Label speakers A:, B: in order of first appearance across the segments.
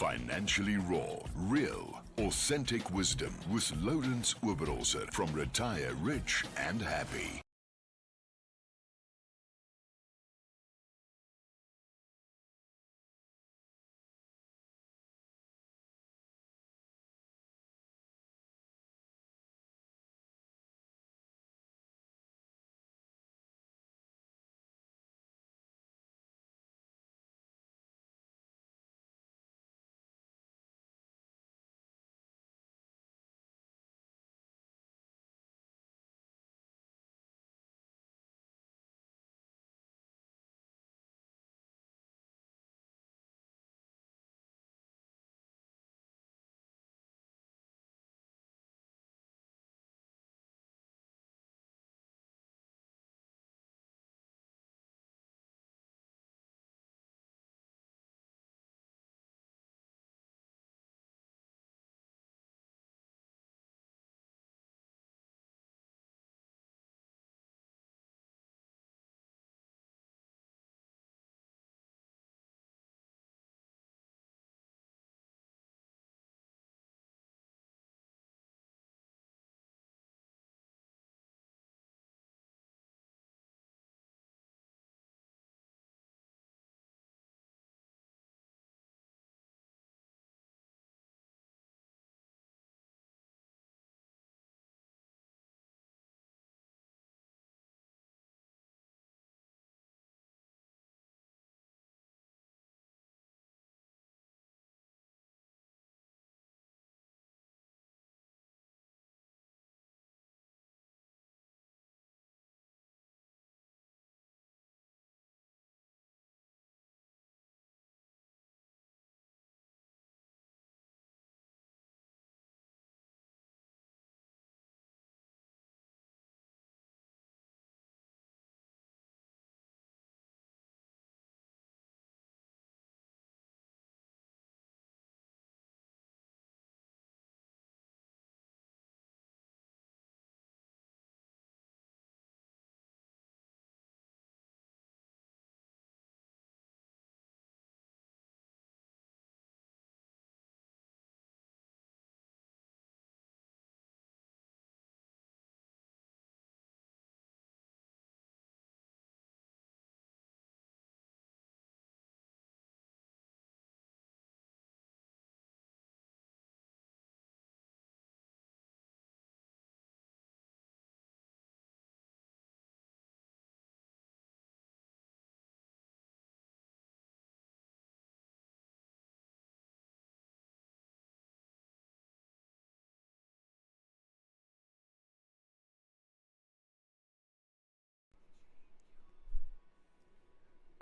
A: Financially Raw, real, authentic wisdom with Lourens Oberholzer from Retire Rich and Happy.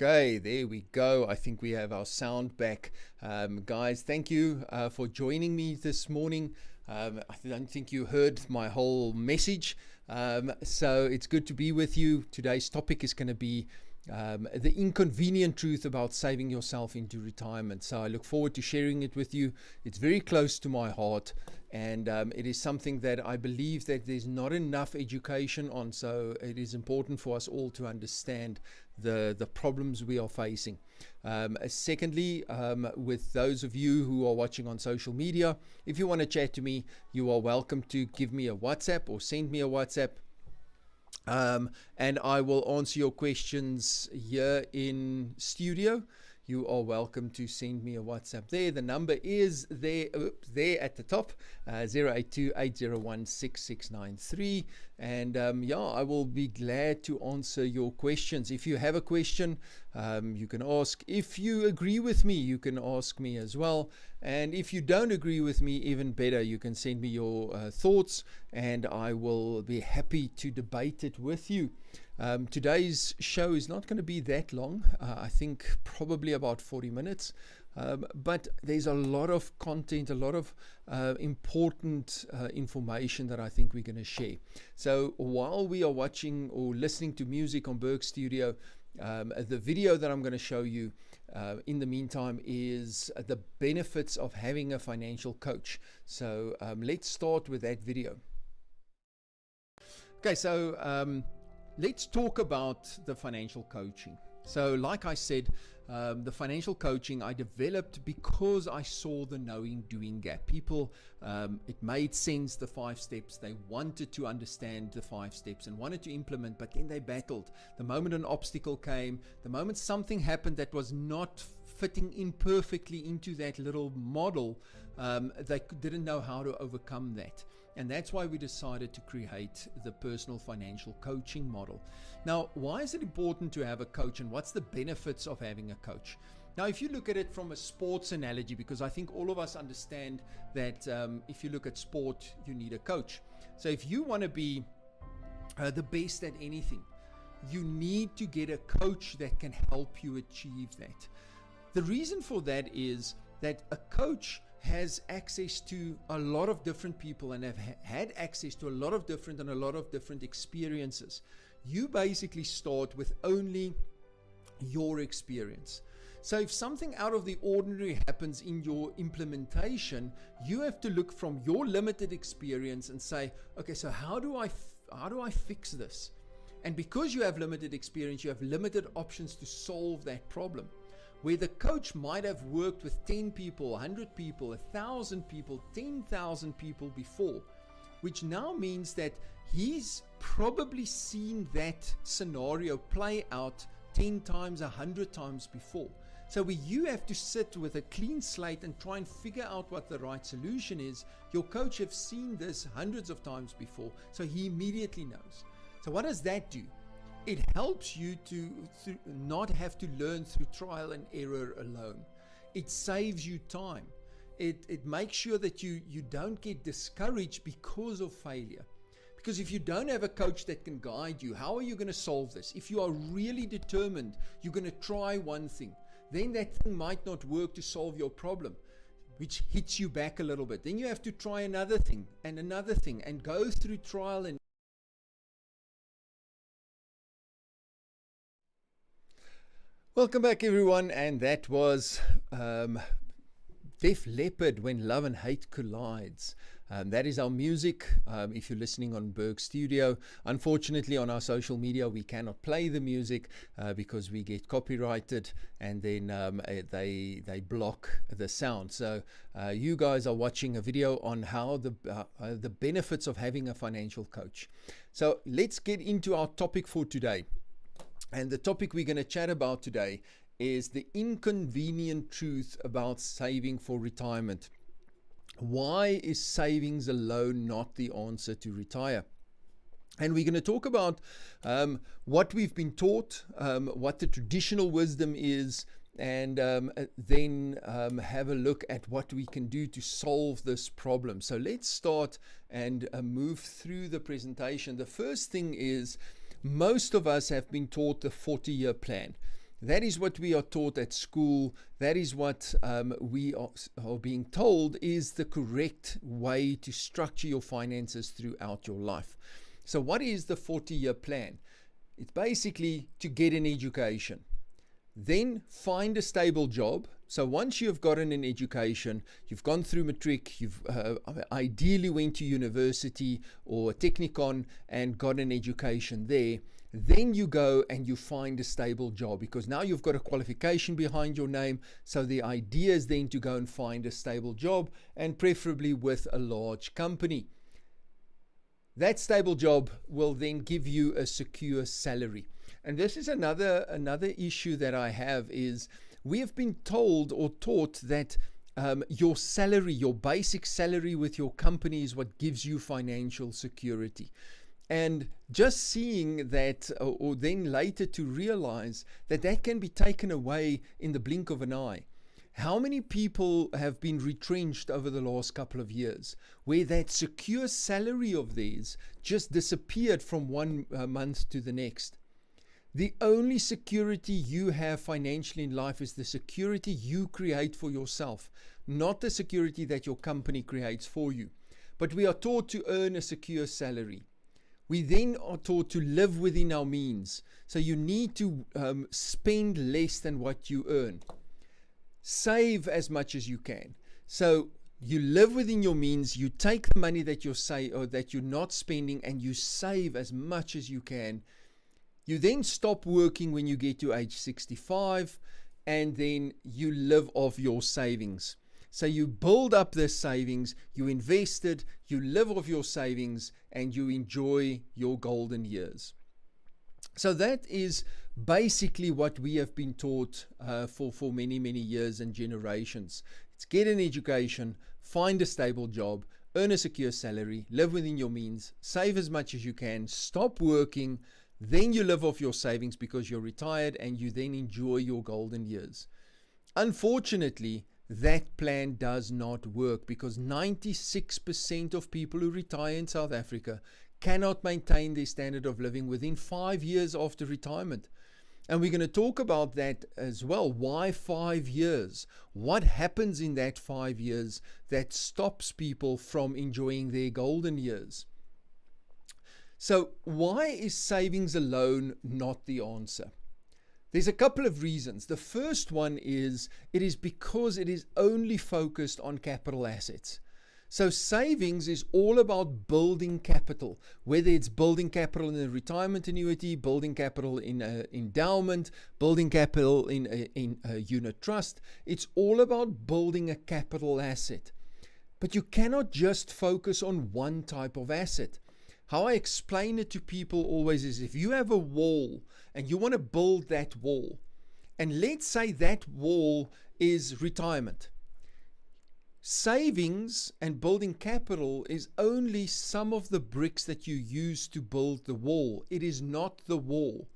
B: Okay, there we go. I think we have our sound back. Guys, thank you for joining me this morning. I don't think you heard my whole message. So it's good to be with you. Today's topic is going to be the inconvenient truth about saving yourself into retirement. So I look forward to sharing it with you. It's very close to my heart, and it is something that I believe that there's not enough education on. So it is important for us all to understand the problems we are facing. Secondly, with those of you who are watching on social media, if you want to chat to me, you are welcome to give me a WhatsApp or send me a WhatsApp. And I will answer your questions here in studio. You are welcome to send me a WhatsApp there. The number is there at the top, 082-801-6693. And yeah, I will be glad to answer your questions. If you have a question, you can ask. If you agree with me, you can ask me as well. And if you don't agree with me, even better, you can send me your thoughts, and I will be happy to debate it with you. Today's show is not going to be that long. I think probably about 40 minutes. But there's a lot of content, a lot of important information that I think we're going to share. So while we are watching or listening to music on Berg Studio, the video that I'm going to show you in the meantime is the benefits of having a financial coach. So let's start with that video. Okay, so let's talk about the financial coaching. So like I said, the financial coaching I developed because I saw the knowing doing gap. People, it made sense, the 5 steps. They wanted to understand the 5 steps and wanted to implement, but then they battled. The moment an obstacle came, the moment something happened that was not fitting in perfectly into that little model, they didn't know how to overcome that. And that's why we decided to create the personal financial coaching model. Now, why is it important to have a coach, and what's the benefits of having a coach? Now, if you look at it from a sports analogy, because I think all of us understand that if you look at sport, you need a coach. So if you want to be the best at anything, you need to get a coach that can help you achieve that. The reason for that is that a coach has access to a lot of different people and have had access to a lot of different experiences. You basically start with only your experience. So if something out of the ordinary happens in your implementation, you have to look from your limited experience and say, okay, so how do I fix this? And because you have limited experience, you have limited options to solve that problem. Where the coach might have worked with 10 people, 100 people, 1,000 people, 10,000 people before, which now means that he's probably seen that scenario play out 10 times, 100 times before. So where you have to sit with a clean slate and try and figure out what the right solution is, your coach has seen this hundreds of times before, so he immediately knows. So what does that do? It helps you to not have to learn through trial and error alone. It saves you time. It makes sure that you don't get discouraged because of failure. Because if you don't have a coach that can guide you, how are you going to solve this? If you are really determined, you're going to try one thing. Then that thing might not work to solve your problem, which hits you back a little bit. Then you have to try another thing and go through trial and Welcome back, everyone, and that was Def Leppard, When Love and Hate Collides. That is our music. If you're listening on Berg Studio, unfortunately on our social media we cannot play the music because we get copyrighted, and then they block the sound. So you guys are watching a video on how the benefits of having a financial coach. So let's get into our topic for today. And the topic we're going to chat about today is the inconvenient truth about saving for retirement. Why is savings alone not the answer to retire? And we're going to talk about what we've been taught, what the traditional wisdom is, and then have a look at what we can do to solve this problem. So let's start and move through the presentation. The first thing is, most of us have been taught the 40-year plan. That is what we are taught at school. That is what we are being told is the correct way to structure your finances throughout your life. So what is the 40-year plan? It's basically to get an education, then find a stable job. So once you've gotten an education, you've gone through matric, you've ideally went to university or a technicon and got an education there, then you go and you find a stable job, because now you've got a qualification behind your name. So the idea is then to go and find a stable job, and preferably with a large company. That stable job will then give you a secure salary. And this is another issue that I have is, we have been told or taught that your salary, your basic salary with your company is what gives you financial security. And just seeing that, or then later to realize that that can be taken away in the blink of an eye. How many people have been retrenched over the last couple of years where that secure salary of theirs just disappeared from one month to the next? The only security you have financially in life is the security you create for yourself, not the security that your company creates for you. But we are taught to earn a secure salary. We then are taught to live within our means. So you need to spend less than what you earn. Save as much as you can. So you live within your means. You take the money that you're not spending, and you save as much as you can. You then stop working when you get to age 65, and then you live off your savings. So you build up this savings, you invest it, you live off your savings, and you enjoy your golden years. So that is basically what we have been taught for many, many years and generations. It's get an education, find a stable job, earn a secure salary, live within your means, save as much as you can, stop working, then you live off your savings because you're retired, and you then enjoy your golden years. Unfortunately, that plan does not work because 96% of people who retire in South Africa cannot maintain their standard of living within 5 years after retirement. And we're going to talk about that as well. Why 5 years? What happens in that 5 years that stops people from enjoying their golden years? So why is savings alone not the answer? There's a couple of reasons. The first one is it is because it is only focused on capital assets. So savings is all about building capital, whether it's building capital in a retirement annuity, building capital in an endowment, building capital in a unit trust. It's all about building a capital asset. But you cannot just focus on one type of asset. How I explain it to people always is if you have a wall and you want to build that wall, and let's say that wall is retirement. Savings and building capital is only some of the bricks that you use to build the wall. It is not the wall.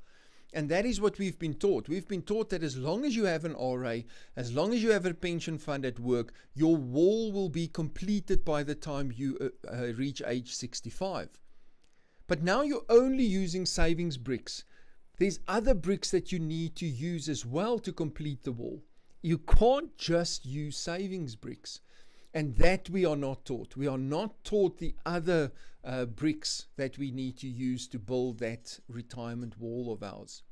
B: And that is what we've been taught. We've been taught that as long as you have an RA, as long as you have a pension fund at work, your wall will be completed by the time you reach age 65. But now you're only using savings bricks. There's other bricks that you need to use as well to complete the wall. You can't just use savings bricks. And that we are not taught. We are not taught the other bricks that we need to use to build that retirement wall of ours.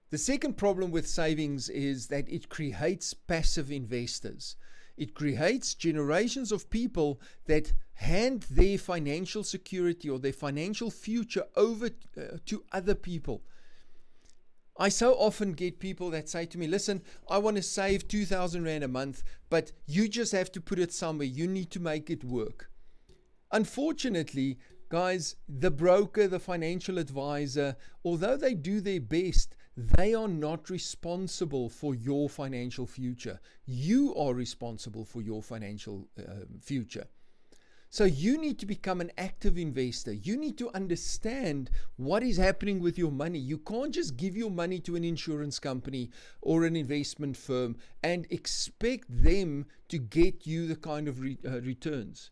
B: The second problem with savings is that it creates passive investors. It creates generations of people that hand their financial security or their financial future over to other people. I so often get people that say to me, listen, I want to save 2,000 Rand a month, but you just have to put it somewhere. You need to make it work. Unfortunately, guys, the broker, the financial advisor, although they do their best, they are not responsible for your financial future. You are responsible for your financial future. So you need to become an active investor. You need to understand what is happening with your money. You can't just give your money to an insurance company or an investment firm and expect them to get you the kind of returns.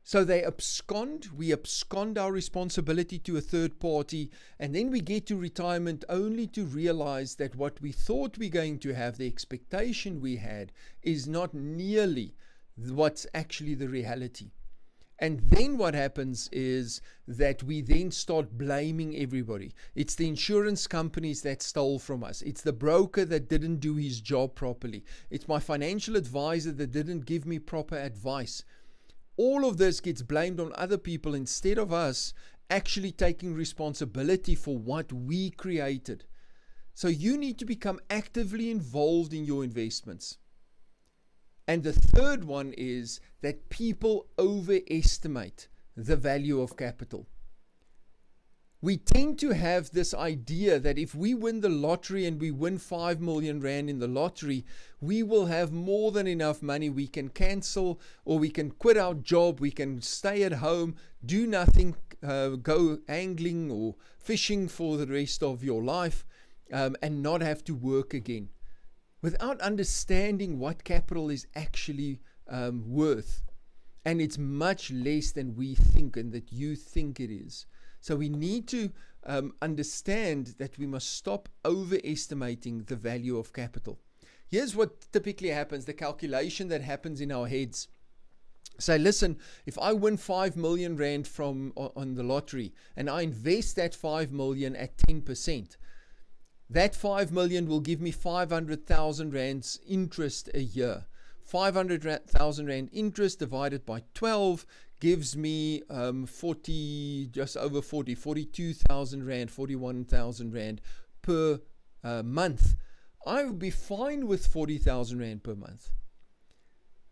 B: So they abscond, we abscond our responsibility to a third party, and then we get to retirement only to realize that what we thought we're going to have, the expectation we had, is not nearly what's actually the reality. And then what happens is that we then start blaming everybody. It's the insurance companies that stole from us. It's the broker that didn't do his job properly. It's my financial advisor that didn't give me proper advice. All of this gets blamed on other people instead of us actually taking responsibility for what we created. So you need to become actively involved in your investments. And the third one is that people overestimate the value of capital. We tend to have this idea that if we win the lottery and we win 5 million Rand in the lottery, we will have more than enough money. We can cancel or we can quit our job. We can stay at home, do nothing, go angling or fishing for the rest of your life and not have to work again, without understanding what capital is actually worth. And it's much less than we think and that you think it is. So we need to understand that we must stop overestimating the value of capital. Here's what typically happens, the calculation that happens in our heads. Say, listen, if I win 5 million Rand on the lottery and I invest that 5 million at 10%, that 5 million will give me 500,000 Rands interest a year. 500,000 Rand interest divided by 12 gives me 42,000 rand, 41,000 rand per month, I would be fine with 40,000 rand per month.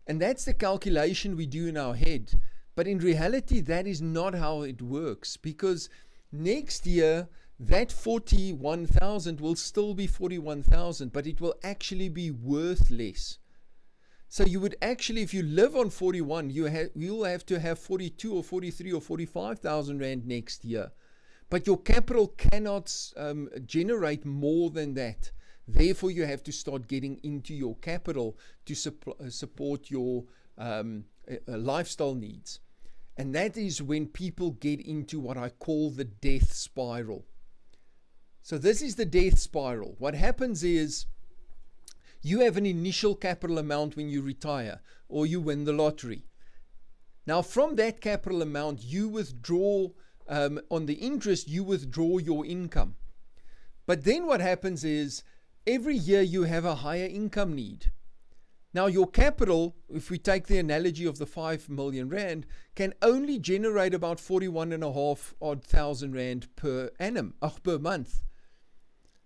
B: And that's the calculation we do in our head. But in reality, that is not how it works, because next year, that 41,000 will still be 41,000, but it will actually be worth less. So you would actually, if you live on 41, you'll have to have 42 or 43 or 45,000 rand next year. But your capital cannot generate more than that. Therefore, you have to start getting into your capital to support your lifestyle needs. And that is when people get into what I call the death spiral. So this is the death spiral. What happens is you have an initial capital amount when you retire or you win the lottery. Now, from that capital amount, you withdraw, on the interest, you withdraw your income. But then what happens is every year you have a higher income need. Now, your capital, if we take the analogy of the 5 million rand, can only generate about 41,500 rand per annum, per month.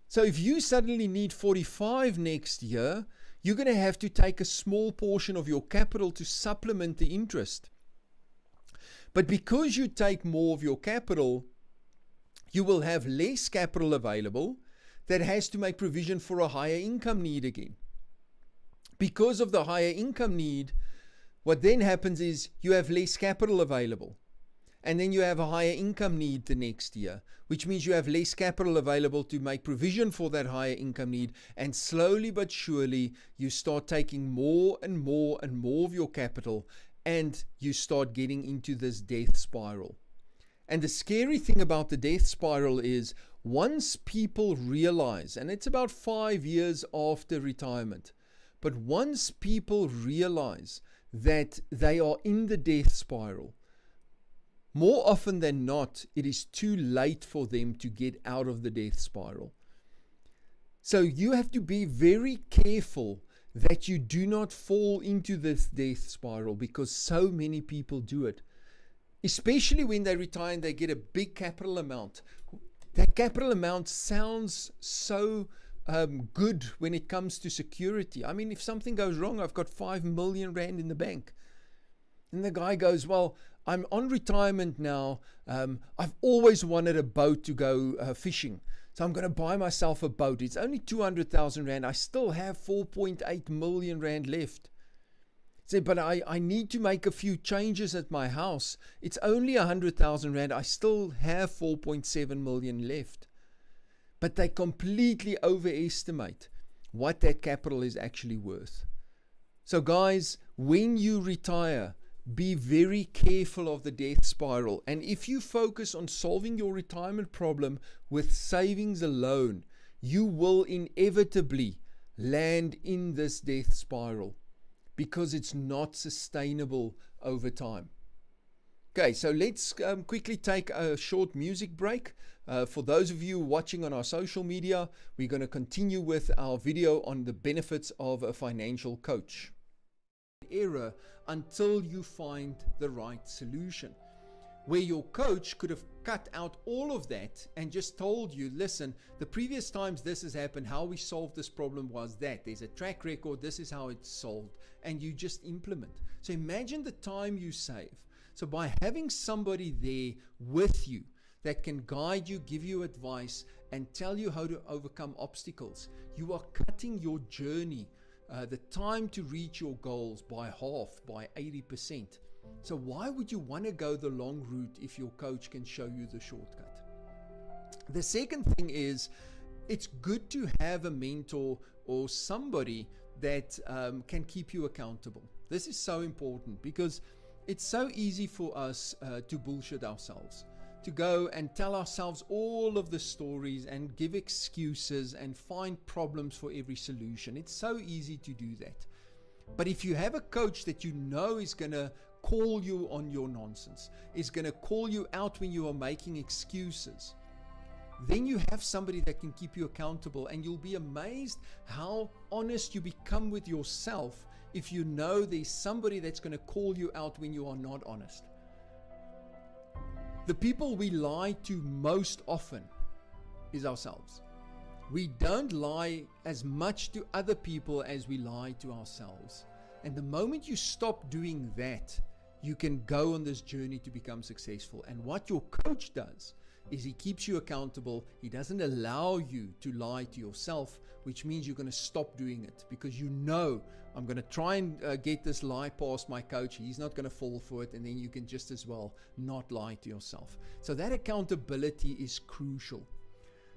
B: So if you suddenly need 45 next year, you're going to have to take a small portion of your capital to supplement the interest. But because you take more of your capital, you will have less capital available that has to make provision for a higher income need again. Because of the higher income need, what then happens is you have less capital available. And then you have a higher income need the next year, which means you have less capital available to make provision for that higher income need. And slowly but surely, you start taking more and more and more of your capital, and you start getting into this death spiral. And the scary thing about the death spiral is once people realize, and it's about 5 years after retirement, but once people realize that they are in the death spiral, more often than not, it is too late for them to get out of the death spiral. So you have to be very careful that you do not fall into this death spiral, because so many people do it. Especially when they retire and they get a big capital amount. That capital amount sounds so good when it comes to security. I mean, if something goes wrong, I've got 5 million rand in the bank. And the guy goes, well, I'm on retirement now. I've always wanted a boat to go fishing. So I'm going to buy myself a boat. It's only 200,000 rand. I still have 4.8 million rand left. Say, but I need to make a few changes at my house. It's only 100,000 rand. I still have 4.7 million left. But they completely overestimate what that capital is actually worth. So guys, when you retire, be very careful of the death spiral. And if you focus on solving your retirement problem with savings alone, you will inevitably land in this death spiral, because it's not sustainable over time. Okay, so let's quickly take a short music break. For those of you watching on our social media, we're going to continue with our video on the benefits of a financial coach. Error until you find the right solution, where your coach could have cut out all of that and just told you, listen, the previous times this has happened, how we solved this problem was that. There's a track record, this is how it's solved, and you just implement. So imagine the time you save. So by having somebody there with you that can guide you, give you advice, and tell you how to overcome obstacles, you are cutting your journey, the time to reach your goals by half, by 80%. So why would you want to go the long route if your coach can show you the shortcut? The second thing is, it's good to have a mentor or somebody that can keep you accountable. This is so important, because it's so easy for us to bullshit ourselves, to go and tell ourselves all of the stories and give excuses and find problems for every solution. It's so easy to do that. But if you have a coach that you know is going to call you on your nonsense, is going to call you out when you are making excuses, then you have somebody that can keep you accountable, and you'll be amazed how honest you become with yourself if you know there's somebody that's going to call you out when you are not honest. The people we lie to most often is ourselves. We don't lie as much to other people as we lie to ourselves. And the moment you stop doing that, you can go on this journey to become successful. And what your coach does is he keeps you accountable. He doesn't allow you to lie to yourself, which means you're going to stop doing it because you know, I'm going to try and get this lie past my coach. He's not going to fall for it. And then you can just as well not lie to yourself. So that accountability is crucial.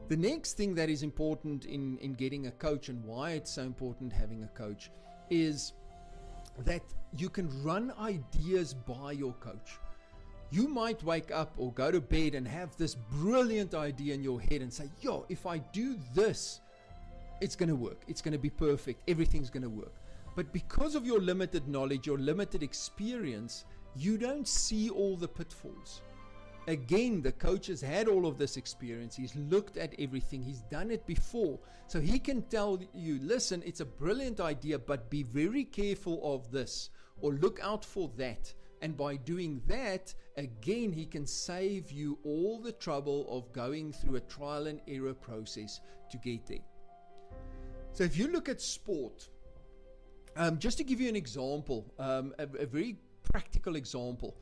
B: The next thing that is important in getting a coach, and why it's so important having a coach, is that you can run ideas by your coach. You might wake up or go to bed and have this brilliant idea in your head and say, yo, if I do this, it's going to work. It's going to be perfect. Everything's going to work. But because of your limited knowledge, your limited experience, you don't see all the pitfalls. Again, the coach has had all of this experience. He's looked at everything. He's done it before. So he can tell you, listen, it's a brilliant idea, but be very careful of this, or look out for that. And by doing that, again, he can save you all the trouble of going through a trial and error process to get there. So if you look at sport, just to give you an example, a very practical example.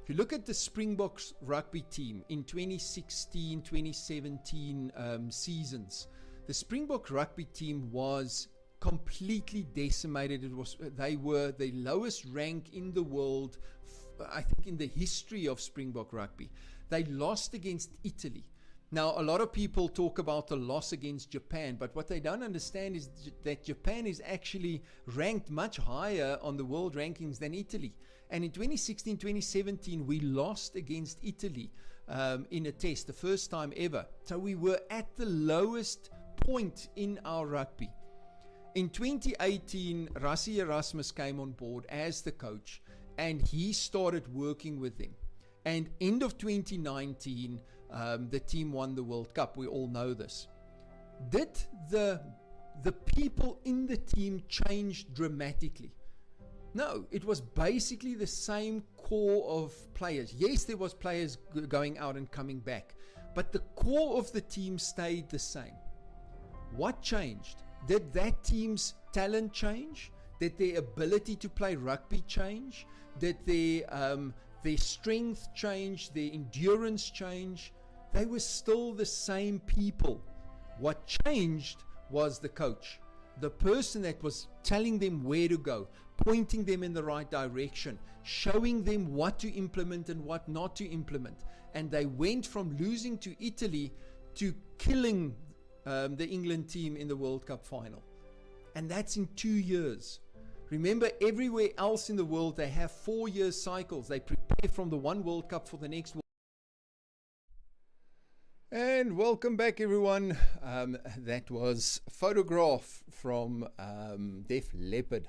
B: If you look at the Springboks rugby team in 2016, 2017 seasons, the Springbok rugby team was completely decimated. They were the lowest rank in the world, I think, in the history of Springbok rugby. They lost against Italy. Now, a lot of people talk about the loss against Japan, but what they don't understand is that Japan is actually ranked much higher on the world rankings than Italy. And in 2016, 2017, we lost against Italy in a test, the first time ever. So we were at the lowest point in our rugby. In 2018, Rassie Erasmus came on board as the coach, and he started working with them. And end of 2019, the team won the World Cup. We all know this. Did the people in the team change dramatically? No, it was basically the same core of players. Yes, there was players going out and coming back, but the core of the team stayed the same. What changed? Did that team's talent change? Did their ability to play rugby change? Did their strength change? Their endurance change? They were still the same people. What changed was the coach, the person that was telling them where to go, pointing them in the right direction, showing them what to implement and what not to implement. And they went from losing to Italy to killing the England team in the World Cup final. And that's in 2 years. Remember, everywhere else in the world, they have 4-year cycles. They prepare from the one World Cup for the next. And welcome back, everyone. That was Photograph from Def Leppard.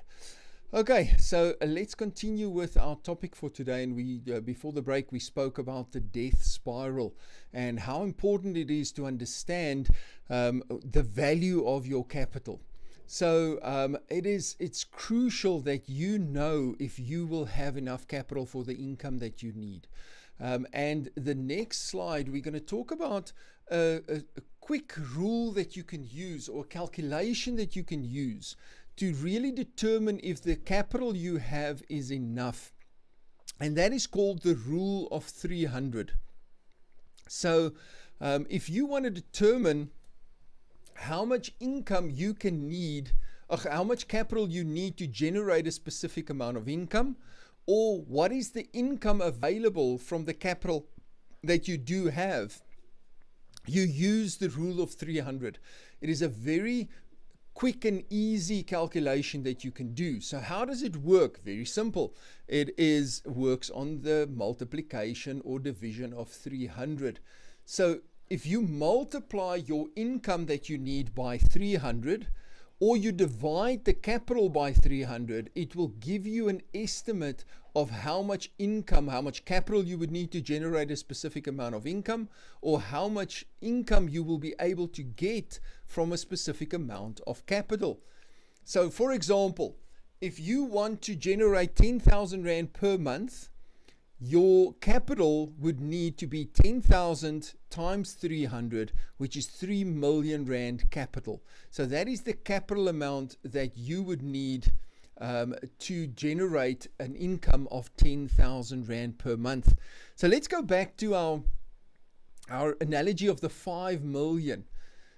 B: Okay, so let's continue with our topic for today. And we, before the break, we spoke about the death spiral and how important it is to understand the value of your capital. So it's crucial that you know if you will have enough capital for the income that you need. And the next slide, we're going to talk about a quick rule that you can use, or calculation that you can use to really determine if the capital you have is enough. And that is called the rule of 300. So if you want to determine how much income you can need, or how much capital you need to generate a specific amount of income, or what is the income available from the capital that you do have, you use the rule of 300. It is a very quick and easy calculation that you can do. So how does it work? Very simple. It works on the multiplication or division of 300. So if you multiply your income that you need by 300, or you divide the capital by 300, it will give you an estimate of how much income, how much capital you would need to generate a specific amount of income, or how much income you will be able to get from a specific amount of capital. So for example, if you want to generate 10,000 Rand per month, your capital would need to be 10,000 times 300, which is 3 million rand capital. So that is the capital amount that you would need to generate an income of 10,000 rand per month. So let's go back to our analogy of the 5 million.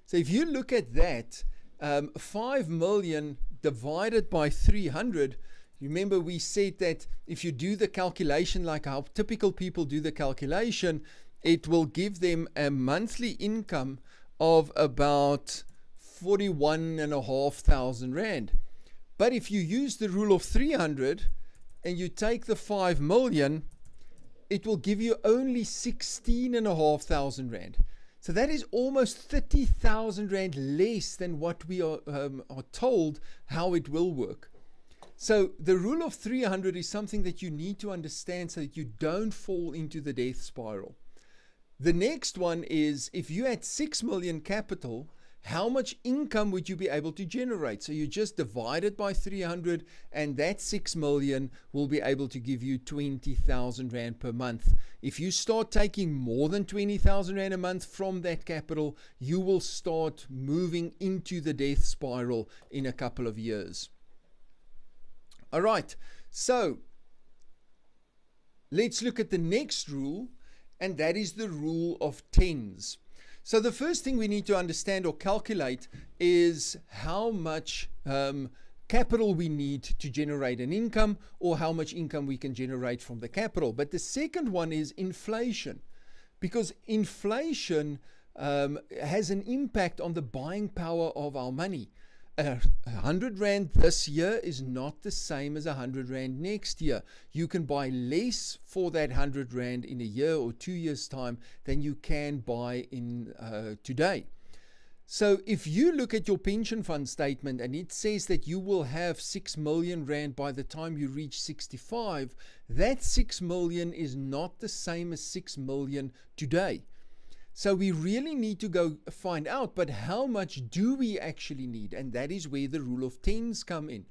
B: So if you look at that, 5 million divided by 300, remember we said that if you do the calculation like how typical people do the calculation, it will give them a monthly income of about 41,500 rand. But if you use the rule of 300 and you take the 5 million, it will give you only 16,500 rand. So that is almost 30,000 rand less than what we are told how it will work. So the rule of 300 is something that you need to understand so that you don't fall into the death spiral. The next one is, if you had 6 million capital, how much income would you be able to generate? So you just divide it by 300, and that 6 million will be able to give you 20,000 rand per month. If you start taking more than 20,000 rand a month from that capital, you will start moving into the death spiral in a couple of years. All right, so let's look at the next rule, and that is the rule of tens. So the first thing we need to understand or calculate is how much capital we need to generate an income, or how much income we can generate from the capital. But the second one is inflation, because inflation has an impact on the buying power of our money. 100 rand this year is not the same as 100 rand next year. You can buy less for that 100 rand in a year or 2 years' time than you can buy in today. So if you look at your pension fund statement and it says that you will have 6 million rand by the time you reach 65, that 6 million is not the same as 6 million today. So we really need to go find out, but how much do we actually need? And that is where the rule of tens come in.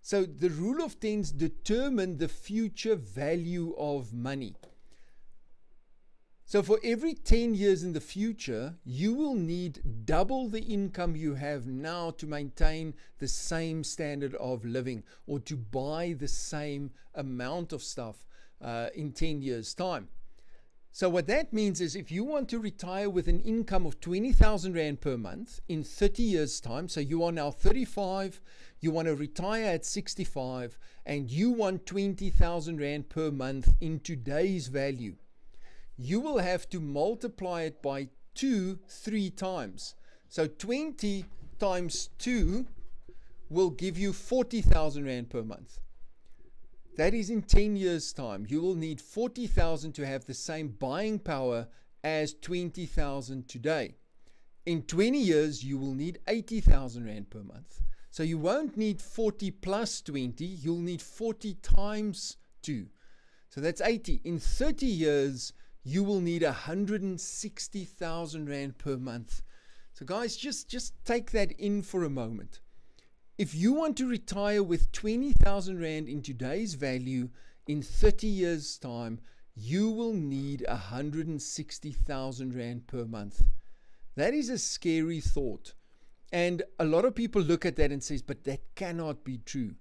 B: So the rule of tens determine the future value of money. So for every 10 years in the future, you will need double the income you have now to maintain the same standard of living, or to buy the same amount of stuff in 10 years' time. So what that means is, if you want to retire with an income of 20,000 rand per month in 30 years' time, so you are now 35, you want to retire at 65, and you want 20,000 rand per month in today's value, you will have to multiply it by 3 times. So 20 times 2 will give you 40,000 rand per month. That is in 10 years' time. You will need 40,000 to have the same buying power as 20,000 today. In 20 years, you will need 80,000 rand per month. So you won't need 40 plus 20, you'll need 40 times 2. So that's 80. In 30 years, you will need 160,000 rand per month. So guys, just take that in for a moment. If you want to retire with 20,000 rand in today's value in 30 years' time, you will need 160,000 rand per month. That is a scary thought. And a lot of people look at that and says, but that cannot be true.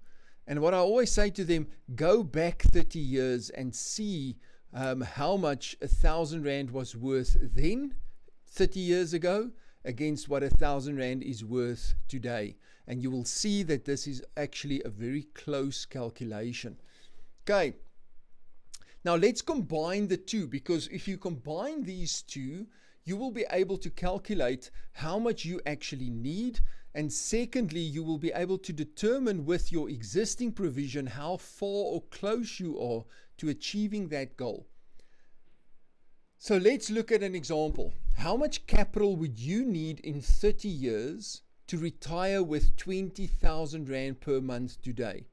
B: And what I always say to them, go back 30 years and see how much 1,000 rand was worth then, 30 years ago, against what 1,000 rand is worth today. And you will see that this is actually a very close calculation. Okay, now let's combine the two, because if you combine these two, you will be able to calculate how much you actually need. And secondly, you will be able to determine with your existing provision how far or close you are to achieving that goal. So let's look at an example. How much capital would you need in 30 years to retire with 20,000 rand per month today?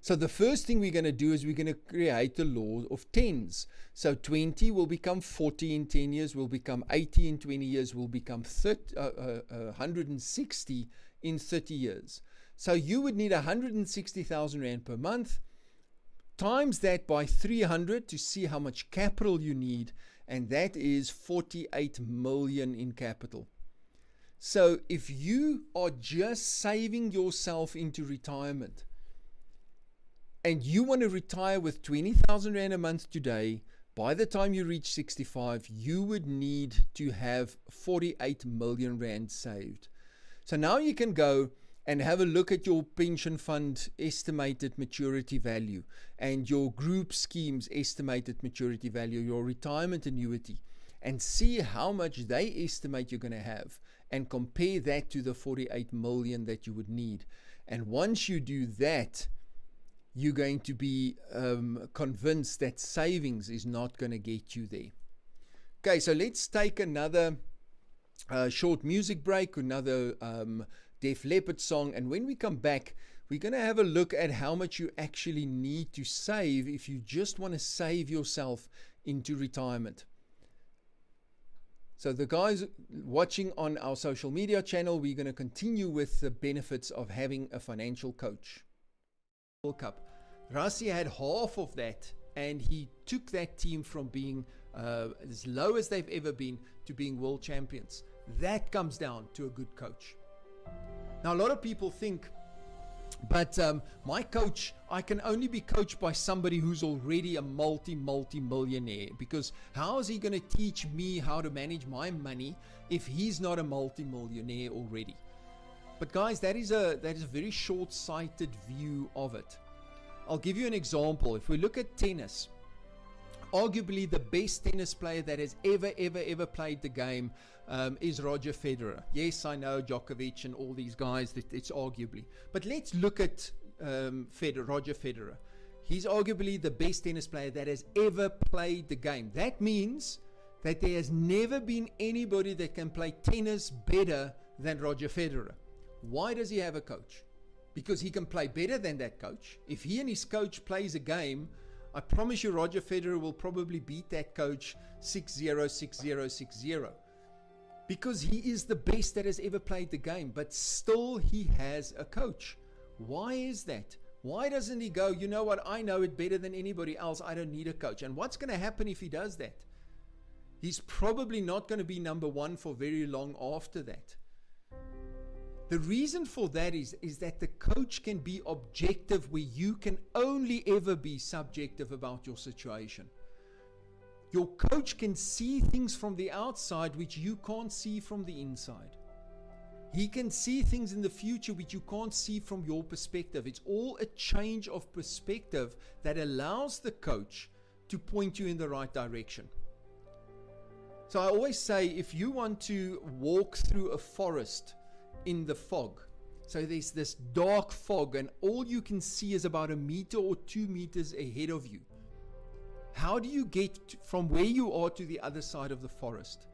B: So the first thing we're going to do is we're going to create the law of tens. So 20 will become 40 in 10 years, will become 80 in 20 years, will become 160 in 30 years. So you would need 160,000 rand per month. times that by 300 to see how much capital you need, and that is 48 million in capital. So if you are just saving yourself into retirement and you want to retire with 20,000 Rand a month today, by the time you reach 65, you would need to have 48 million Rand saved. So now you can go and have a look at your pension fund estimated maturity value and your group scheme's estimated maturity value, your retirement annuity, and see how much they estimate you're going to have and compare that to the 48 million that you would need. And once you do that, you're going to be convinced that savings is not going to get you there. Okay, so let's take another short music break, another Def Leppard song, and when we come back, we're going to have a look at how much you actually need to save if you just want to save yourself into retirement. So the guys watching on our social media channel, we're going to continue with the benefits of having a financial coach. World Cup. Rassie had half of that, and he took that team from being as low as they've ever been to being world champions. That comes down to a good coach. Now, a lot of people think, but my coach, I can only be coached by somebody who's already a multi-millionaire, because how is he going to teach me how to manage my money if he's not a multi-millionaire already? But guys, that is a very short-sighted view of it. I'll give you an example. If we look at tennis, arguably the best tennis player that has ever played the game is Roger Federer. Yes, I know Djokovic and all these guys, that it's arguably. But let's look at Roger Federer. He's arguably the best tennis player that has ever played the game. That means that there has never been anybody that can play tennis better than Roger Federer. Why does he have a coach? Because he can play better than that coach. If he and his coach plays a game, I promise you Roger Federer will probably beat that coach 6-0, 6-0, 6-0. Because he is the best that has ever played the game, but still he has a coach. Why is that? Why doesn't he go, you know what, I know it better than anybody else, I don't need a coach? And what's going to happen if he does that? He's probably not going to be number one for very long after that. The reason for that is that the coach can be objective, where you can only ever be subjective about your situation. Your coach can see things from the outside which you can't see from the inside. He can see things in the future which you can't see from your perspective. It's all a change of perspective that allows the coach to point you in the right direction. So I always say, if you want to walk through a forest in the fog, so there's this dark fog and all you can see is about 1 meter or 2 meters ahead of you. How do you get from where you are to the other side of the forest?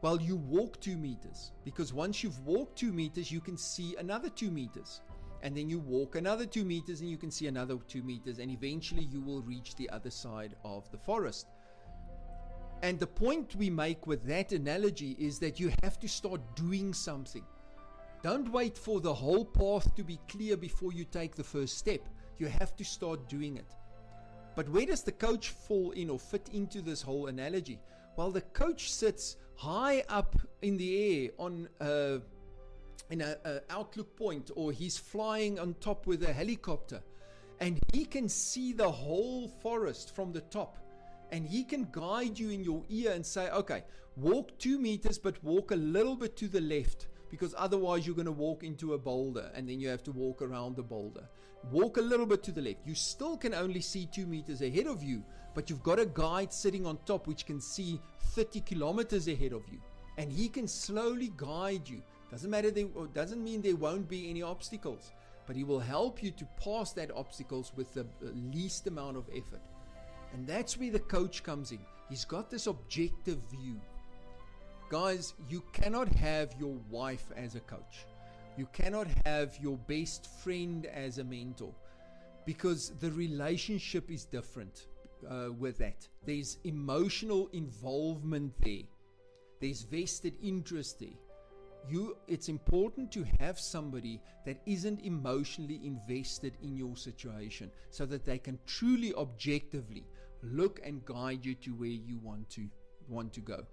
B: Well, you walk 2 meters, because once you've walked 2 meters, you can see another 2 meters. And then you walk another 2 meters and you can see another 2 meters, and eventually you will reach the other side of the forest. And the point we make with that analogy is that you have to start doing something. Don't wait for the whole path to be clear before you take the first step. You have to start doing it. But where does the coach fall in or fit into this whole analogy? Well, the coach sits high up in the air on in an outlook point, or he's flying on top with a helicopter, and he can see the whole forest from the top, and he can guide you in your ear and say, okay, walk 2 meters, but walk a little bit to the left, because otherwise you're going to walk into a boulder and then you have to walk around the boulder. Walk a little bit to the left. You still can only see 2 meters ahead of you, but you've got a guide sitting on top which can see 30 kilometers ahead of you, and he can slowly guide you. Doesn't mean there won't be any obstacles, but he will help you to pass that obstacles with the least amount of effort. And that's where the coach comes in. He's got this objective view. Guys, you cannot have your wife as a coach. You cannot have your best friend as a mentor, because the relationship is different with that. There's emotional involvement there. There's vested interest there. It's important to have somebody that isn't emotionally invested in your situation, so that they can truly objectively look and guide you to where you want to go.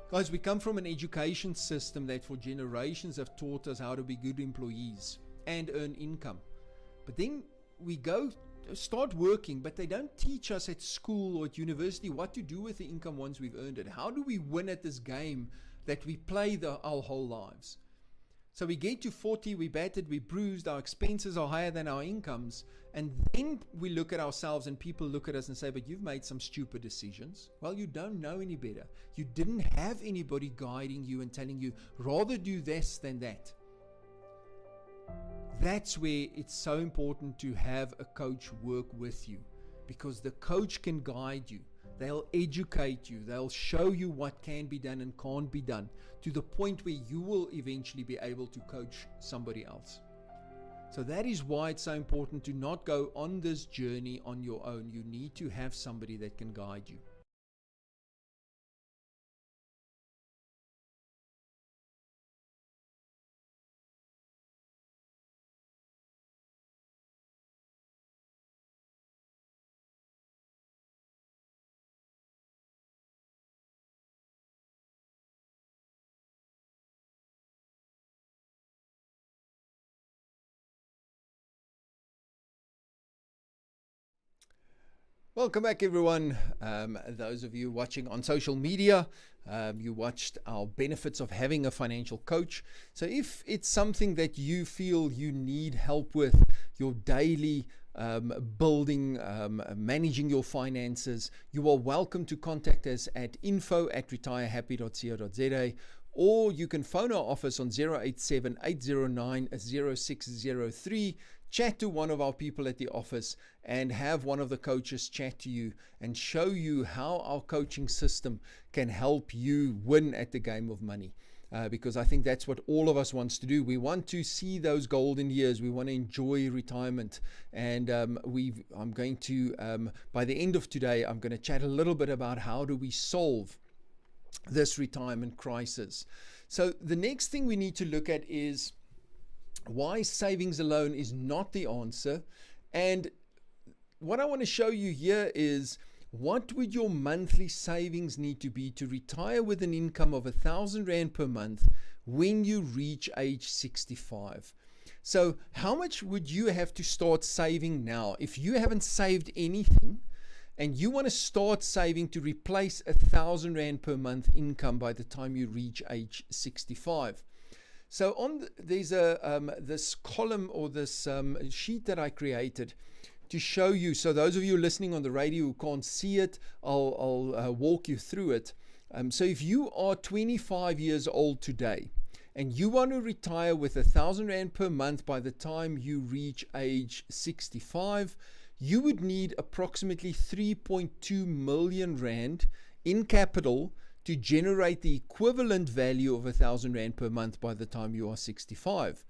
B: Guys, we come from an education system that for generations have taught us how to be good employees and earn income. But then we start working, but they don't teach us at school or at university what to do with the income once we've earned it. How do we win at this game that we play our whole lives? So we get to 40, we're battered, we're bruised, our expenses are higher than our incomes, and then we look at ourselves and people look at us and say, but you've made some stupid decisions. Well, you don't know any better. You didn't have anybody guiding you and telling you, rather do this than that. That's where it's so important to have a coach work with you, because the coach can guide you. They'll educate you. They'll show you what can be done and can't be done, to the point where you will eventually be able to coach somebody else. So that is why it's so important to not go on this journey on your own. You need to have somebody that can guide you. Welcome back, everyone. Those of you watching on social media, you watched our benefits of having a financial coach. So if it's something that you feel you need help with, your daily building, managing your finances, you are welcome to contact us at info@retirehappy.co.za, or you can phone our office on 087-809-0603. Chat to one of our people at the office and have one of the coaches chat to you and show you how our coaching system can help you win at the game of money. Because I think that's what all of us wants to do. We want to see those golden years. We want to enjoy retirement. And I'm going to, by the end of today, I'm going to chat a little bit about how do we solve this retirement crisis. So the next thing we need to look at is why savings alone is not the answer. And what I want to show you here is, what would your monthly savings need to be to retire with an income of R1,000 per month when you reach age 65? So how much would you have to start saving now? If you haven't saved anything and you want to start saving to replace R1,000 per month income by the time you reach age 65. So there's this column or this sheet that I created to show you. So those of you listening on the radio who can't see it, I'll walk you through it. So if you are 25 years old today and you want to retire with R1,000 per month by the time you reach age 65, you would need approximately 3.2 million rand in capital to generate the equivalent value of R1,000 per month by the time you are 65.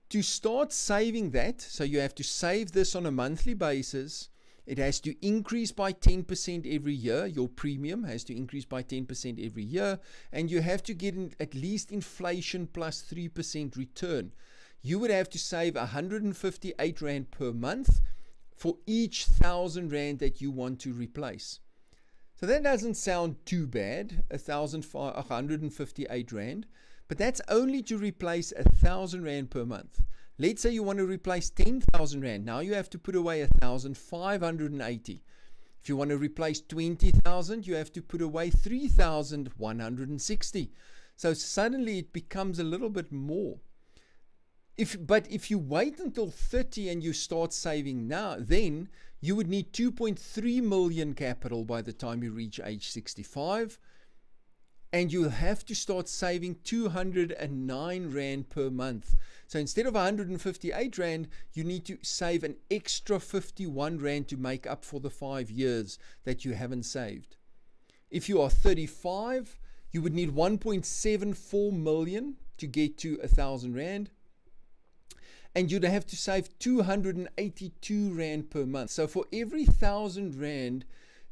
B: To start saving that, so you have to save this on a monthly basis. It has to increase by 10% every year. Your premium has to increase by 10% every year, and you have to get at least inflation plus 3% return. You would have to save R158 per month for each R1,000 that you want to replace. So that doesn't sound too bad, R158, but that's only to replace R1,000 per month. Let's say you want to replace 10,000 Rand. Now you have to put away 1,580. If you want to replace 20,000, you have to put away 3,160. So suddenly it becomes a little bit more. But if you wait until 30 and you start saving now, then you would need 2.3 million capital by the time you reach age 65. And you have to start saving 209 Rand per month. So instead of 158 Rand, you need to save an extra 51 Rand to make up for the 5 years that you haven't saved. If you are 35, you would need 1.74 million to get to 1,000 Rand. And you'd have to save 282 Rand per month. So for every 1,000 Rand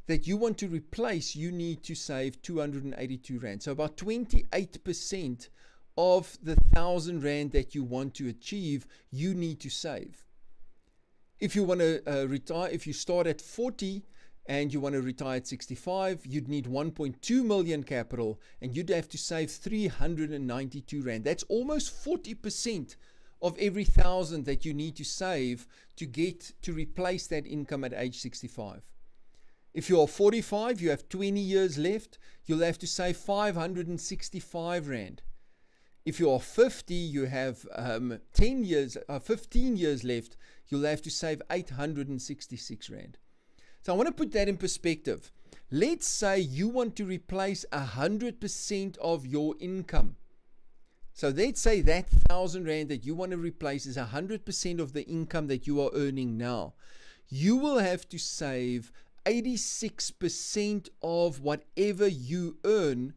B: that you want to replace, you need to save 282 Rand. So about 28% of the 1,000 Rand that you want to achieve, you need to save. If you want to retire, if you start at 40 and you want to retire at 65, you'd need 1.2 million capital and you'd have to save 392 Rand. That's almost 40% of every 1,000 that you need to save to get to replace that income at age 65. If you are 45, you have 20 years left, you'll have to save 565 Rand. If you are 50, you have 15 years left, you'll have to save 866 Rand. So I want to put that in perspective. Let's say you want to replace 100% of your income. So let's say that 1,000 Rand that you want to replace is 100% of the income that you are earning now. You will have to save 86% of whatever you earn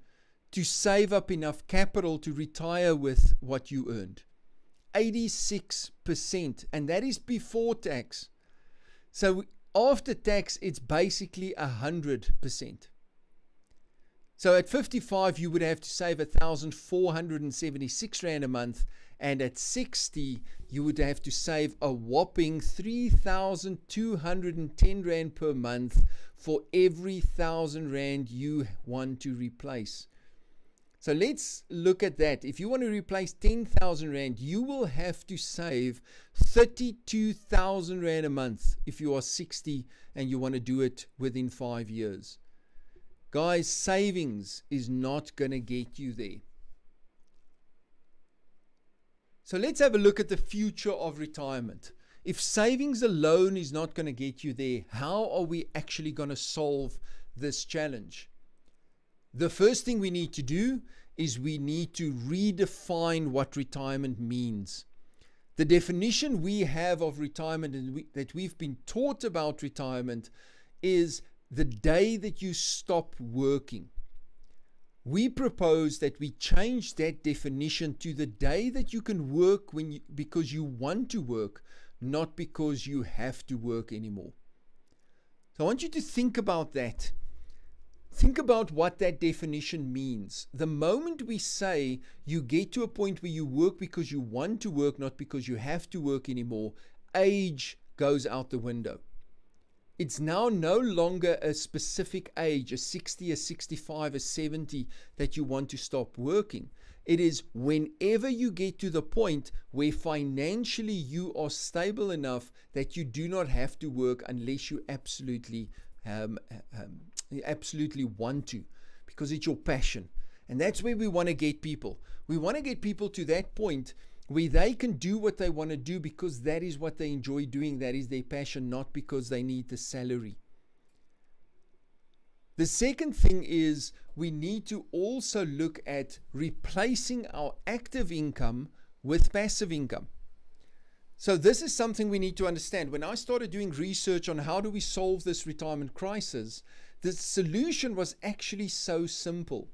B: to save up enough capital to retire with what you earned. 86%, and that is before tax. So after tax, it's basically 100%. So at 55, you would have to save 1,476 Rand a month, and at 60, you would have to save a whopping 3,210 Rand per month for every 1,000 Rand you want to replace. So let's look at that. If you want to replace 10,000 Rand, you will have to save 32,000 Rand a month if you are 60 and you want to do it within 5 years. Guys, savings is not going to get you there. So let's have a look at the future of retirement. If savings alone is not going to get you there, how are we actually going to solve this challenge? The first thing we need to do is we need to redefine what retirement means. The definition we have of retirement and that we've been taught about retirement is the day that you stop working. We propose that we change that definition to the day that you can work because you want to work, not because you have to work anymore. So I want you to think about that. Think about what that definition means. The moment we say you get to a point where you work because you want to work, not because you have to work anymore, age goes out the window. It's now no longer a specific age, a 60, a 65, a 70, that you want to stop working. It is whenever you get to the point where financially you are stable enough that you do not have to work unless you absolutely want to, because it's your passion. And that's where we want to get people. We want to get people to that point where they can do what they want to do because that is what they enjoy doing, that is their passion, not because they need the salary. The second thing is we need to also look at replacing our active income with passive income. So this is something we need to understand. When I started doing research on how do we solve this retirement crisis, the solution was actually so simple.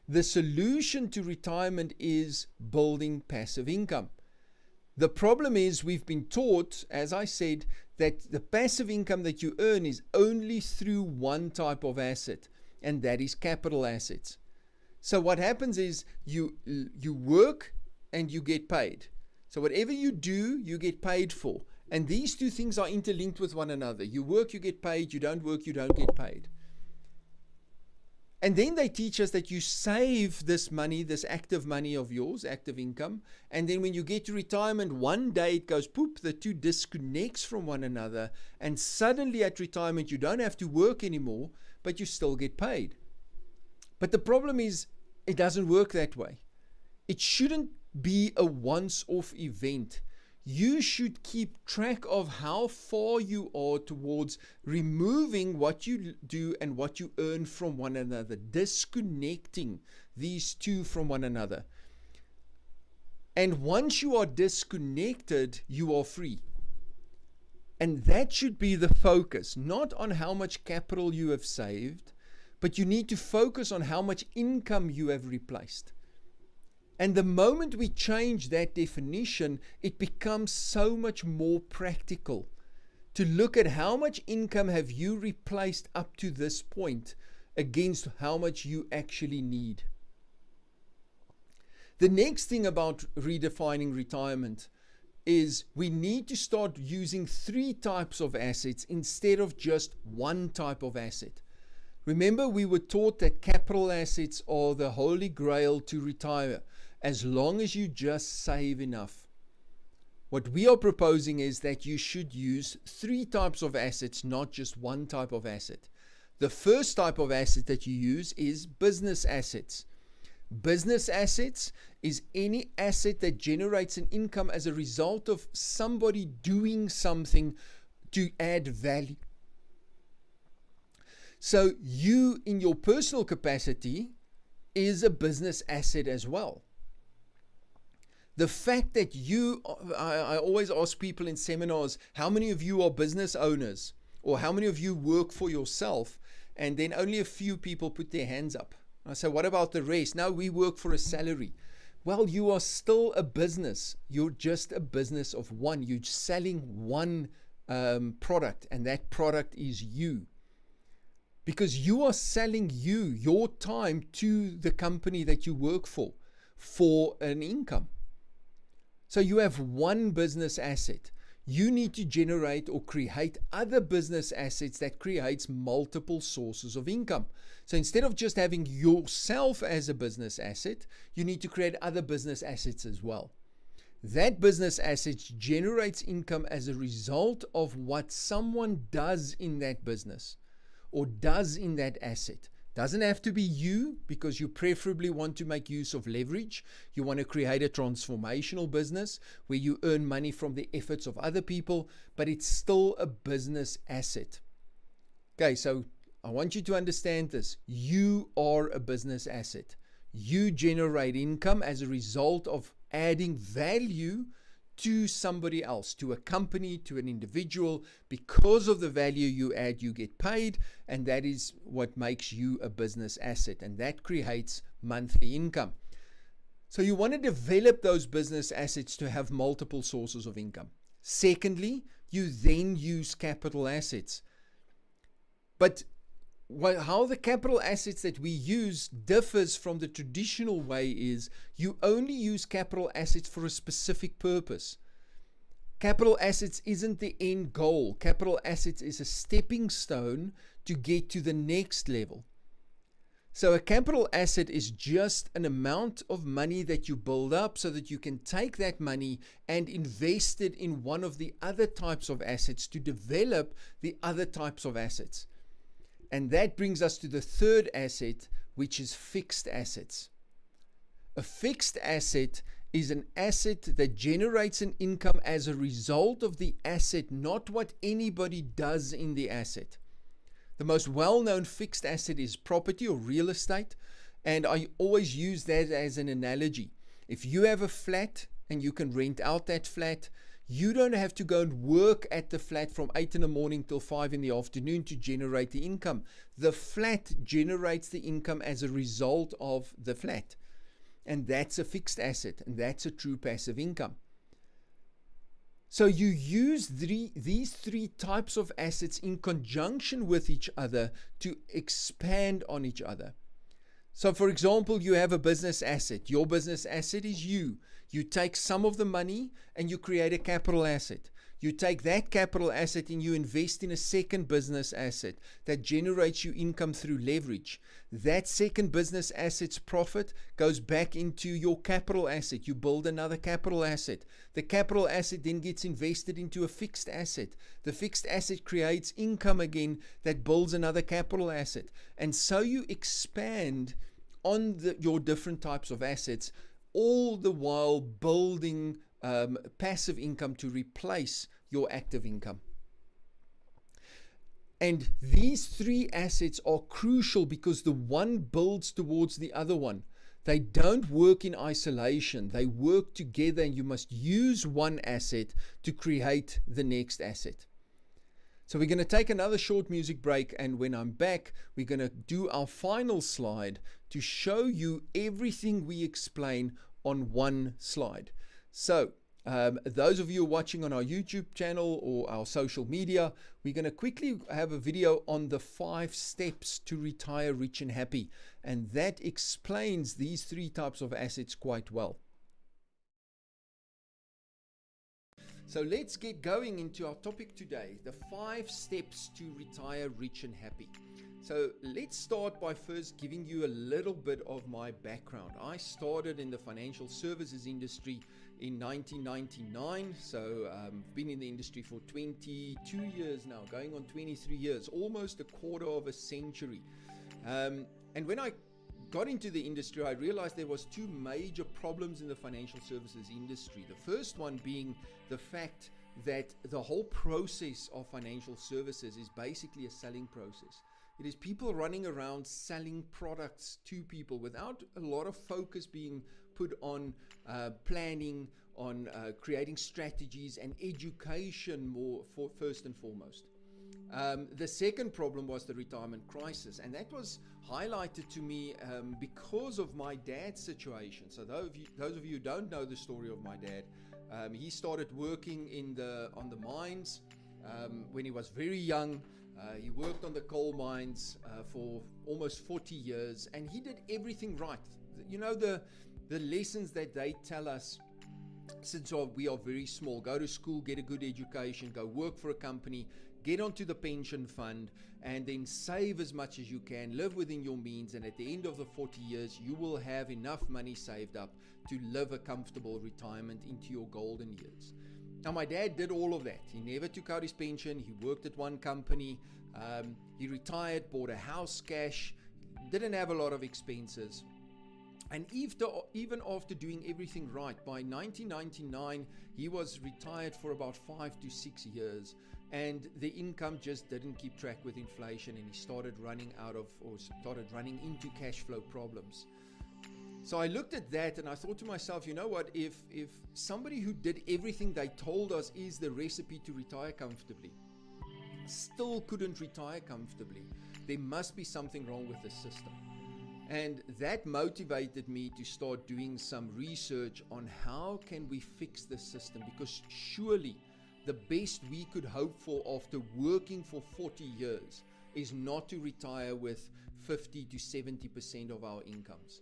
B: The solution to retirement is building passive income. The problem is we've been taught, as I said, that the passive income that you earn is only through one type of asset, and that is capital assets. So what happens is you work and you get paid. So whatever you do, you get paid for. And these two things are interlinked with one another. You work, you get paid. You don't work, you don't get paid. And then they teach us that you save this money, this active money of yours, active income. And then when you get to retirement, one day it goes poop, the two disconnects from one another. And suddenly at retirement, you don't have to work anymore, but you still get paid. But the problem is it doesn't work that way. It shouldn't be a once-off event. You should keep track of how far you are towards removing what you do and what you earn from one another, disconnecting these two from one another. And once you are disconnected, you are free. And that should be the focus, not on how much capital you have saved, but you need to focus on how much income you have replaced. And the moment we change that definition, it becomes so much more practical to look at how much income have you replaced up to this point against how much you actually need. The next thing about redefining retirement is we need to start using 3 types of assets instead of just one type of asset. Remember, we were taught that capital assets are the holy grail to retire, as long as you just save enough. What we are proposing is that you should use 3 types of assets, not just one type of asset. The first type of asset that you use is business assets. Business assets is any asset that generates an income as a result of somebody doing something to add value. So you, in your personal capacity, is a business asset as well. The fact that I always ask people in seminars, how many of you are business owners? Or how many of you work for yourself? And then only a few people put their hands up. I say, what about the rest? No, we work for a salary. Well, you are still a business. You're just a business of one. You're selling one product, and that product is you. Because you are selling your time to the company that you work for an income. So you have one business asset. You need to generate or create other business assets that creates multiple sources of income. So instead of just having yourself as a business asset, you need to create other business assets as well. That business asset generates income as a result of what someone does in that business or does in that asset. Doesn't have to be you, because you preferably want to make use of leverage. You want to create a transformational business where you earn money from the efforts of other people, but it's still a business asset. Okay, so I want you to understand this. You are a business asset. You generate income as a result of adding value to somebody else, to a company, to an individual. Because of the value you add, you get paid, and that is what makes you a business asset, and that creates monthly income. So you want to develop those business assets to have multiple sources of income. Secondly, you then use capital assets. But how the capital assets that we use differs from the traditional way is you only use capital assets for a specific purpose. Capital assets isn't the end goal. Capital assets is a stepping stone to get to the next level. So a capital asset is just an amount of money that you build up so that you can take that money and invest it in one of the other types of assets to develop the other types of assets. And that brings us to the third asset, which is fixed assets. A fixed asset is an asset that generates an income as a result of the asset, not what anybody does in the asset. The most well-known fixed asset is property or real estate, and I always use that as an analogy. If you have a flat and you can rent out that flat, you don't have to go and work at the flat from 8 in the morning till 5 in the afternoon to generate the income. The flat generates the income as a result of the flat. And that's a fixed asset, and that's a true passive income. So you use these 3 types of assets in conjunction with each other to expand on each other. So for example, you have a business asset. Your business asset is you. You take some of the money and you create a capital asset. You take that capital asset and you invest in a second business asset that generates you income through leverage. That second business asset's profit goes back into your capital asset. You build another capital asset. The capital asset then gets invested into a fixed asset. The fixed asset creates income again that builds another capital asset. And so you expand on your different types of assets, all the while building passive income to replace your active income. And these 3 assets are crucial because the one builds towards the other one. They don't work in isolation. They work together, and you must use one asset to create the next asset. So we're going to take another short music break, and when I'm back, we're going to do our final slide to show you everything we explain on one slide. So Those of you watching on our YouTube channel or our social media, we're going to quickly have a video on the 5 steps to retire rich and happy. And that explains these 3 types of assets quite well. So let's get going into our topic today, the 5 steps to retire rich and happy. So let's start by first giving you a little bit of my background. I started in the financial services industry in 1999, so I've been in the industry for 22 years now, going on 23 years, almost a quarter of a century. And when I got into the industry, I realized there was 2 major problems in the financial services industry. The first one being the fact that the whole process of financial services is basically a selling process. It is people running around selling products to people without a lot of focus being put on planning, on creating strategies and education more first and foremost. The second problem was the retirement crisis, and that was highlighted to me because of my dad's situation. So those of you who don't know the story of my dad, he started working on the mines when he was very young. He worked on the coal mines for almost 40 years, and he did everything right. You know, the lessons that they tell us since we are very small: go to school, get a good education, go work for a company, get onto the pension fund, and then save as much as you can, live within your means, and at the end of the 40 years, you will have enough money saved up to live a comfortable retirement into your golden years. Now, my dad did all of that. He never took out his pension. He worked at one company. He retired, bought a house cash, didn't have a lot of expenses. And even after doing everything right, by 1999, he was retired for about 5 to 6 years. And the income just didn't keep track with inflation, and he started running into cash flow problems. So I looked at that and I thought to myself, you know what, if somebody who did everything they told us is the recipe to retire comfortably, still couldn't retire comfortably, there must be something wrong with the system. And that motivated me to start doing some research on how can we fix the system, because surely the best we could hope for after working for 40 years is not to retire with 50 to 70% of our incomes.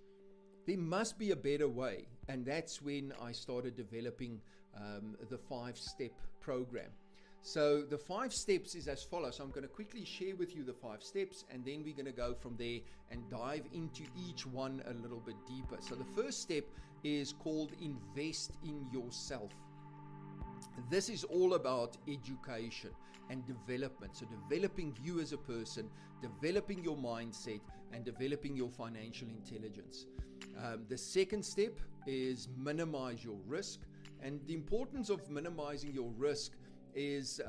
B: There must be a better way, and that's when I started developing the 5-step program. So the 5 steps is as follows. So I'm going to quickly share with you the 5 steps, and then we're going to go from there and dive into each one a little bit deeper. So the first step is called invest in yourself. This is all about education and development. So developing you as a person, developing your mindset, and developing your financial intelligence. The second step is minimize your risk. And the importance of minimizing your risk is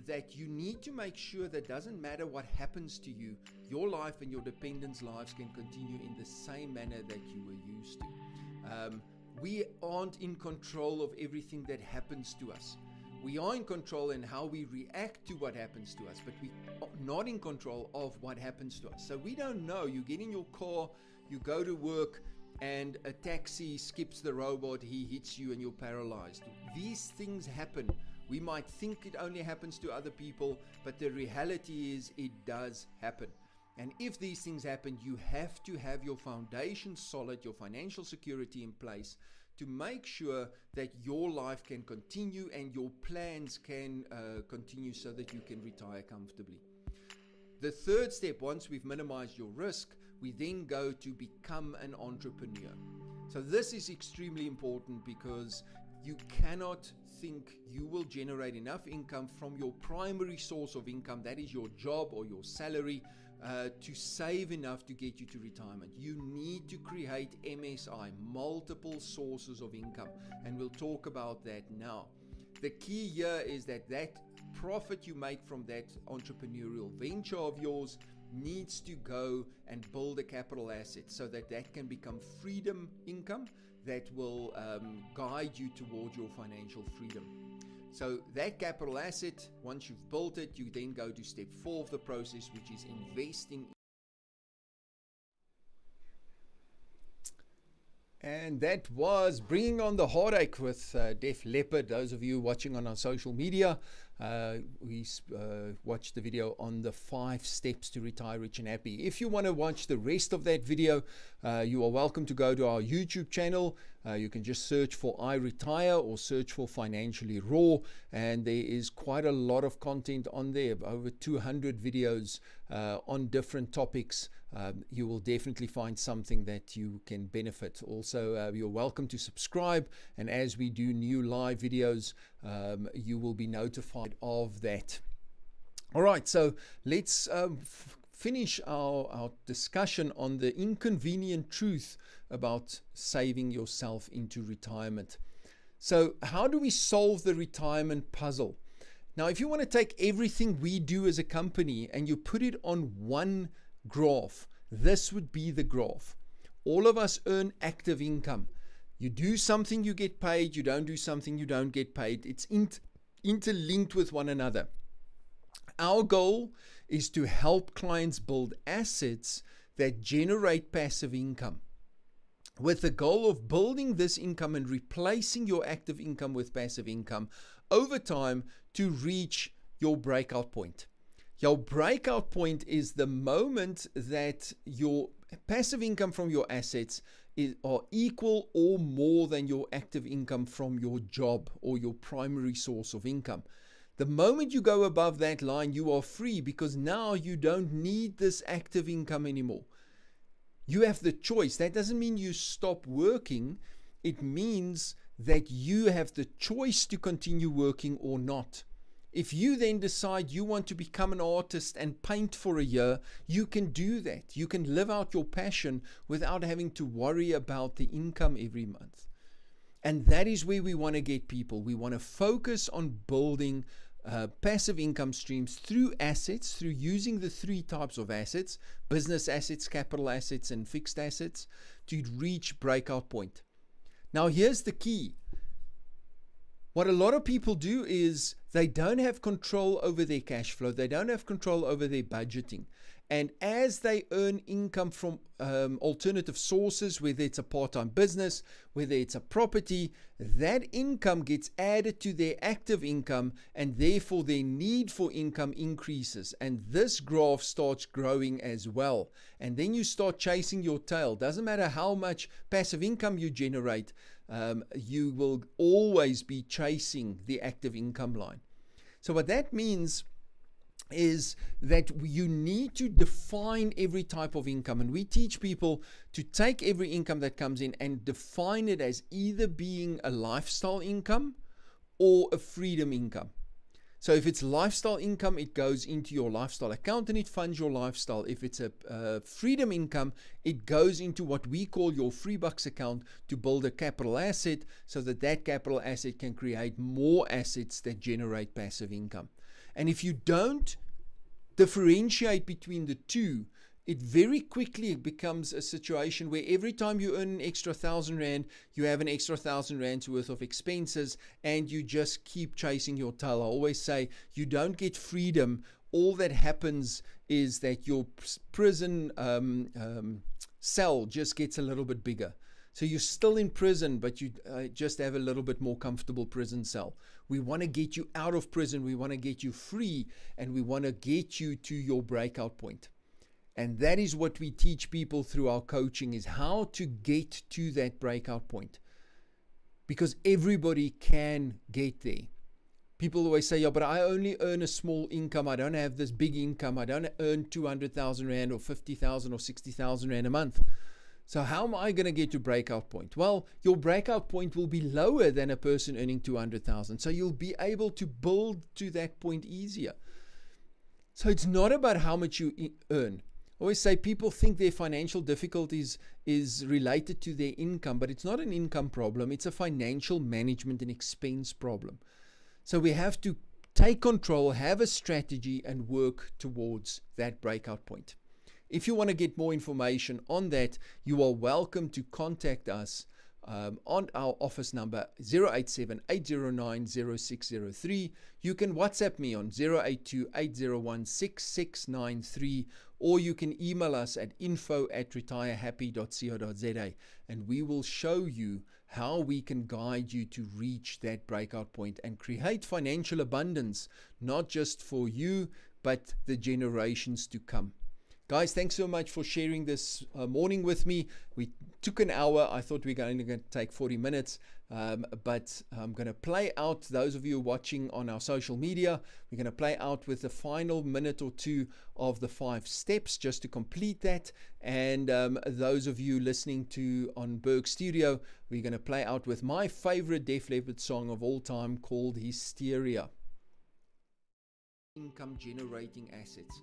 B: that you need to make sure that doesn't matter what happens to you, your life and your dependents' lives can continue in the same manner that you were used to. We aren't in control of everything that happens to us. We are in control in how we react to what happens to us, but we are not in control of what happens to us. So we don't know. You get in your car, you go to work, and a taxi skips the robot, he hits you and you're paralyzed. These things happen. We might think it only happens to other people, but the reality is it does happen. And if these things happen, you have to have your foundation solid, your financial security in place to make sure that your life can continue and your plans can continue so that you can retire comfortably. The third step, once we've minimized your risk, we then go to become an entrepreneur. So this is extremely important because you cannot think you will generate enough income from your primary source of income, that is your job or your salary, to save enough to get you to retirement. You need to create MSI, multiple sources of income, and we'll talk about that now. The key here is that profit you make from that entrepreneurial venture of yours needs to go and build a capital asset so that can become freedom income that will guide you towards your financial freedom. So that capital asset, once you've built it, you then go to step 4 of the process, which is investing. And that was Bringing on the Heartache with Def Leppard. Those of you watching on our social media, we watched the video on the 5 steps to retire rich and happy. If you want to watch the rest of that video, you are welcome to go to our YouTube channel. You can just search for I Retire or search for Financially Raw, and there is quite a lot of content on there, over 200 videos on different topics. You will definitely find something that you can benefit. Also, you're welcome to subscribe, and as we do new live videos, you will be notified of that. All right, so let's finish our discussion on the inconvenient truth about saving yourself into retirement. So how do we solve the retirement puzzle? Now, if you want to take everything we do as a company and you put it on one graph, this would be the graph. All of us earn active income. You do something, you get paid. You don't do something, you don't get paid. It's interlinked with one another. Our goal is to help clients build assets that generate passive income, with the goal of building this income and replacing your active income with passive income over time to reach your breakout point. Your breakout point is the moment that your passive income from your assets are equal or more than your active income from your job or your primary source of income. The moment you go above that line, you are free, because now you don't need this active income anymore. You have the choice. That doesn't mean you stop working. It means that you have the choice to continue working or not. If you then decide you want to become an artist and paint for a year, you can do that. You can live out your passion without having to worry about the income every month. And that is where we want to get people. We want to focus on building passive income streams through assets, through using the 3 types of assets: business assets, capital assets, and fixed assets, to reach breakout point. Now, here's the key. What a lot of people do is they don't have control over their cash flow. They don't have control over their budgeting. And as they earn income from alternative sources, whether it's a part-time business, whether it's a property, that income gets added to their active income, and therefore their need for income increases. And this graph starts growing as well. And then you start chasing your tail. Doesn't matter how much passive income you generate, you will always be chasing the active income line. So what that means is that you need to define every type of income, and we teach people to take every income that comes in and define it as either being a lifestyle income or a freedom income. So if it's lifestyle income, it goes into your lifestyle account and it funds your lifestyle. If it's a freedom income, it goes into what we call your free bucks account to build a capital asset, so that that capital asset can create more assets that generate passive income. And if you don't differentiate between the two, it very quickly becomes a situation where every time you earn an extra 1,000 Rand, you have an extra 1,000 Rands worth of expenses, and you just keep chasing your tail. I always say you don't get freedom. All that happens is that your prison cell just gets a little bit bigger. So you're still in prison, but you just have a little bit more comfortable prison cell. We want to get you out of prison. We want to get you free, and we want to get you to your breakout point. And that is what we teach people through our coaching, is how to get to that breakout point. Because everybody can get there. People always say, yeah, but I only earn a small income. I don't have this big income. I don't earn 200,000 Rand or 50,000 or 60,000 Rand a month. So how am I going to get to breakout point? Well, your breakout point will be lower than a person earning 200,000. So you'll be able to build to that point easier. So it's not about how much you earn. I always say people think their financial difficulties is related to their income, but it's not an income problem. It's a financial management and expense problem. So we have to take control, have a strategy, and work towards that breakout point. If you want to get more information on that, you are welcome to contact us on our office number 087-809-0603. You can WhatsApp me on 082-801-6693, or you can email us at info@retirehappy.co.za, and we will show you how we can guide you to reach that breakout point and create financial abundance, not just for you, but the generations to come. Guys, thanks so much for sharing this morning with me. We took an hour. I thought we were only going to take 40 minutes, but I'm going to play out, those of you watching on our social media, we're going to play out with the final minute or two of the 5 steps just to complete that. And those of you listening to on Berg Studio, we're going to play out with my favorite Def Leppard song of all time called Hysteria. Income generating assets.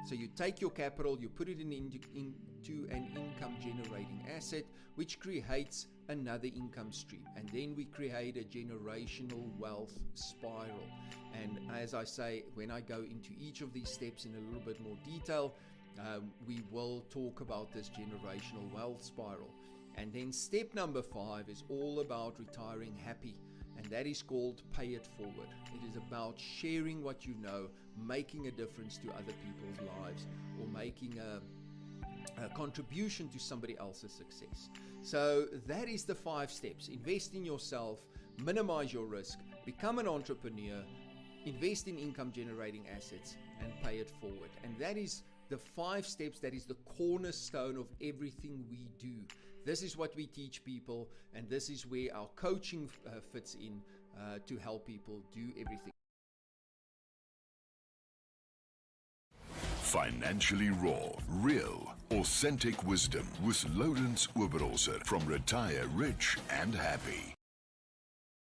B: So you take your capital, you put it into an income generating asset, which creates another income stream. And then we create a generational wealth spiral. And as I say, when I go into each of these steps in a little bit more detail, we will talk about this generational wealth spiral. And then step number 5 is all about retiring happy. And that is called Pay It Forward. It is about sharing what you know, making a difference to other people's lives, or making a contribution to somebody else's success. So that is the 5 steps. Invest in yourself, minimize your risk, become an entrepreneur, invest in income generating assets, and pay it forward. And that is the 5 steps, that is the cornerstone of everything we do. This is what we teach people, and this is where our coaching fits in to help people do everything.
A: Financially Raw, Real, Authentic Wisdom with Lourens Oberholzer from Retire Rich and Happy.